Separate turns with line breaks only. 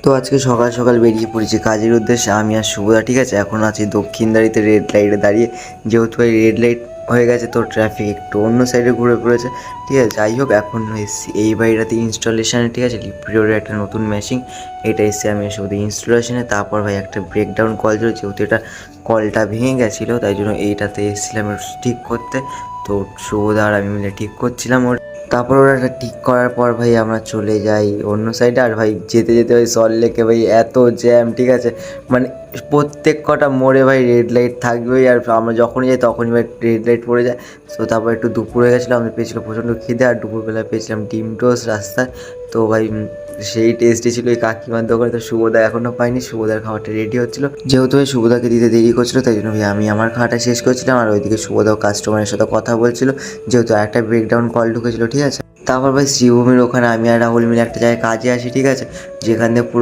তো আজকে সকাল সকাল বেরিয়ে পড়েছি কাজের উদ্দেশ্যে আমি আর শুভদা, ঠিক আছে। এখন আছি দক্ষিণদারিতে রেড লাইটে দাঁড়িয়ে, যেহেতু এই রেড লাইট হয়ে গেছে তো ট্রাফিক একটু অন্য সাইডে ঘুরে পড়েছে, ঠিক আছে। যাই হোক, এখন এসছি এই বাড়িটাতে ইনস্টলেশনে, ঠিক আছে। লিপিডোরের একটা নতুন মেশিন, এটা এসে আমি শুধু ইনস্টলেশনে। তারপর ভাই একটা ব্রেকডাউন কল ছিল, যেহেতু এটা কলটা ভেঙে গেছিলো তাই জন্য এইটাতে এসেছিলাম ঠিক করতে। তো শুভদা আর আমি মিলে ঠিক করছিলাম ওর। তারপর ওরা একটা ঠিক করার পর ভাই আমরা চলে যাই অন্য সাইডে। আর ভাই যেতে যেতে ভাই সল্টলেকে ভাই এত জ্যাম, ঠিক আছে। মানে প্রত্যেক কটা মোড়ে ভাই রেড লাইট থাকবেই, আর আমরা যখনই যাই তখনই ভাই রেড লাইট পড়ে যায়। তো তারপর একটু দুপুর হয়ে গেছিলো, আমাদের পেয়েছিলো প্রচণ্ড খিদে, আর দুপুরবেলা পেয়েছিলাম ডিম টোস্ট রাস্তায়। তো ভাই সেই টেস্টি ছিল এই কাকিমার দোকানে। তো শুভদা এখনও পাইনি, শুভদার খাবারটা রেডি হচ্ছিলো। যেহেতু ভাই শুভদাকে দিতে দেরি করছিলো তাই জন্য ভাই আমি আমার খাওয়াটা শেষ করছিলাম, আর ওইদিকে শুভদাও কাস্টমারের সাথে কথা বলছিল, যেহেতু একটা ব্রেকডাউন কল ঢুকেছিলো, ঠিক আছে। তারপর ভাই শ্রীভূমির ওখানে আমি আর রাহুল মিলে একটা জায়গায় কাজে আসি, ঠিক আছে, যেখান থেকে পুরো